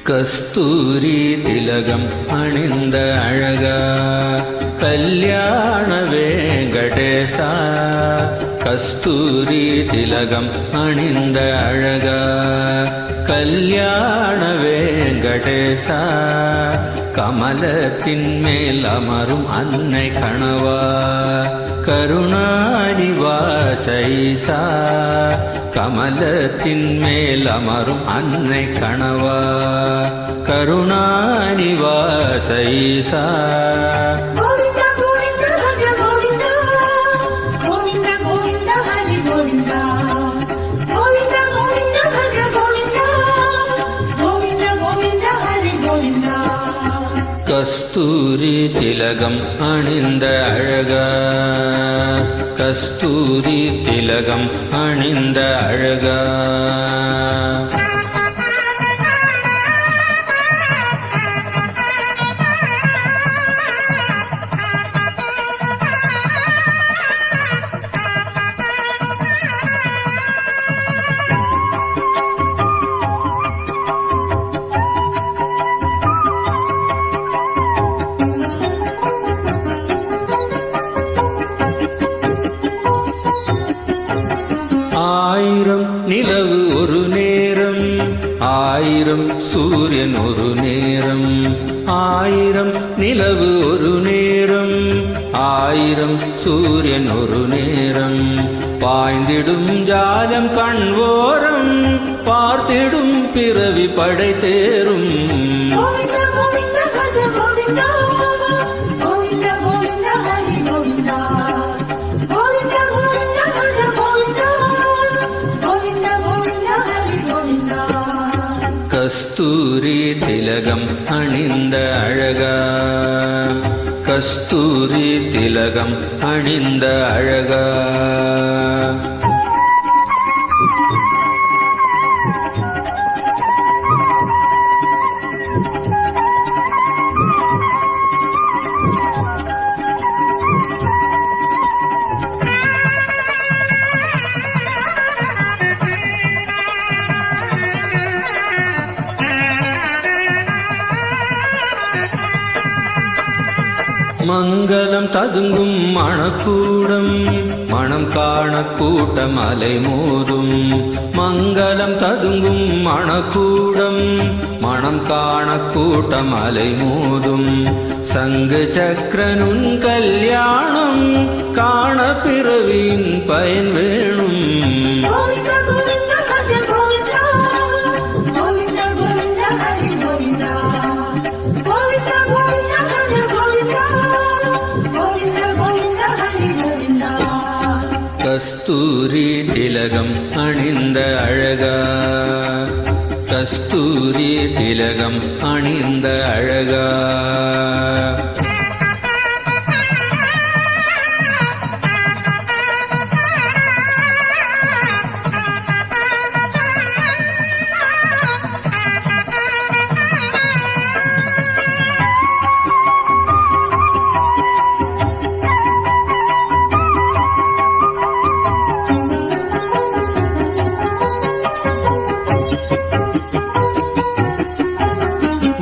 கஸ்தூரி திலகம் அணிந்த அழகா கல்யாண வெங்கடேசா. கஸ்தூரி திலகம் அணிந்த அழகா கல்யாண வெங்கடேசா. கமலத்தின் மேல் அமரும் அன்னை கணவா கருணாநிவாசைசா. கமலத்தின் மேல் அமரும் அன்னை கணவா கருணாநிவாசைசா. கஸ்தூரி திலகம் அணிந்த அழகா கஸ்தூரி திலகம் அணிந்த அழகா. ஆயிரம் நிலவு ஒரு நேரம் ஆயிரம் சூரியன் ஒரு நேரம். ஆயிரம் நிலவு ஒரு நேரம் ஆயிரம் சூரியன் ஒரு நேரம். பாய்ந்திடும் ஜாலம் கண்வோரம் பார்த்திடும் பிறவி படை தேரும். கஸ்தூரி திலகம் அணிந்த அழகா கஸ்தூரி திலகம் அணிந்த அழகா. மங்களம் ததுங்கும் மணக்கூடம் மணம் காண கூட்டம் அலை மோதும். மங்களம் ததுங்கும் மணக்கூடம் மணம் காண கூட்டம் அலை மோதும். சங்கு சக்கரனுன் கல்யாணம் காண பிறவியின் பயன் வேணும். கஸ்தூரி திலகம் அணிந்த அழகா கஸ்தூரி திலகம் அணிந்த அழகா.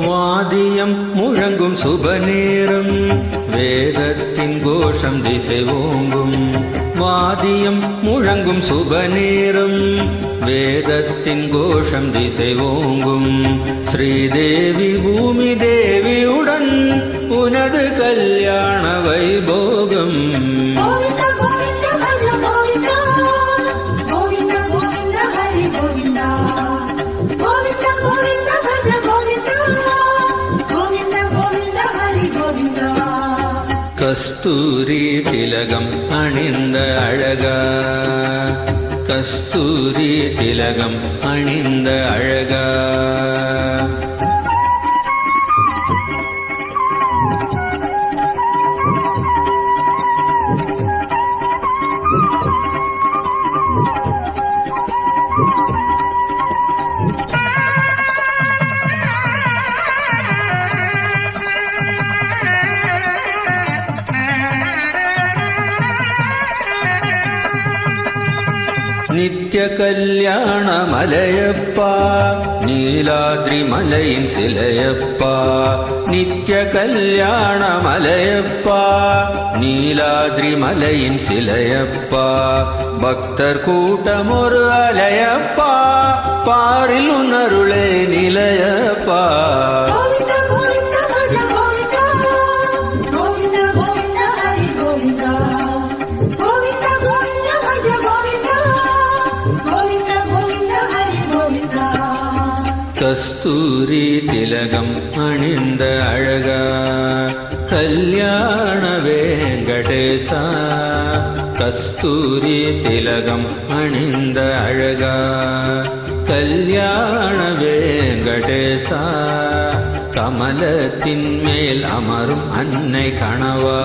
வாதியம் முழங்கும் சுபநேரம் வேதத்தின் கோஷம் திசை ஓங்கும். வாதியம் முழங்கும் சுபநேரம் வேதத்தின் கோஷம் திசை ஓங்கும். ஸ்ரீதேவி பூமி தேவியுடன் உனது கல்யாண வைபோகம். கஸ்தூரி திலகம் அணிந்த அழகா கஸ்தூரி திலகம் அணிந்த அழகா. நித்ய கல்யாண மலையப்பா நீலாத்ரி மலையின் சிலையப்பா. நித்ய கல்யாண மலையப்பா நீலாத்ரி மலையின் சிலையப்பா. பக்தர் கூட்டம் ஒரு அலையப்பா பாரில் உன்னருளே நிலையப்பா. கஸ்தூரி திலகம் அணிந்த அழகா கல்யாண வெங்கடேசா. கஸ்தூரி திலகம் அணிந்த அழகா கல்யாண வெங்கடேசா. கமலத்தின் மேல் அமரும் அன்னை கணவா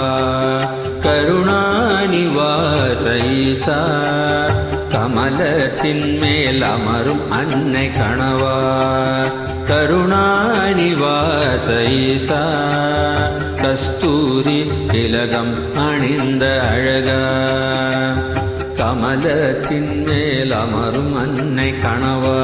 கருணாநிவாச ஈசா. கமலத்தின் மேல் அமரும் அன்னை கணவா கருணாநிவாச ஈசா. கஸ்தூரி திலகம் அணிந்த அழகா கமலத்தின் மேல் அமரும் அன்னை கணவா.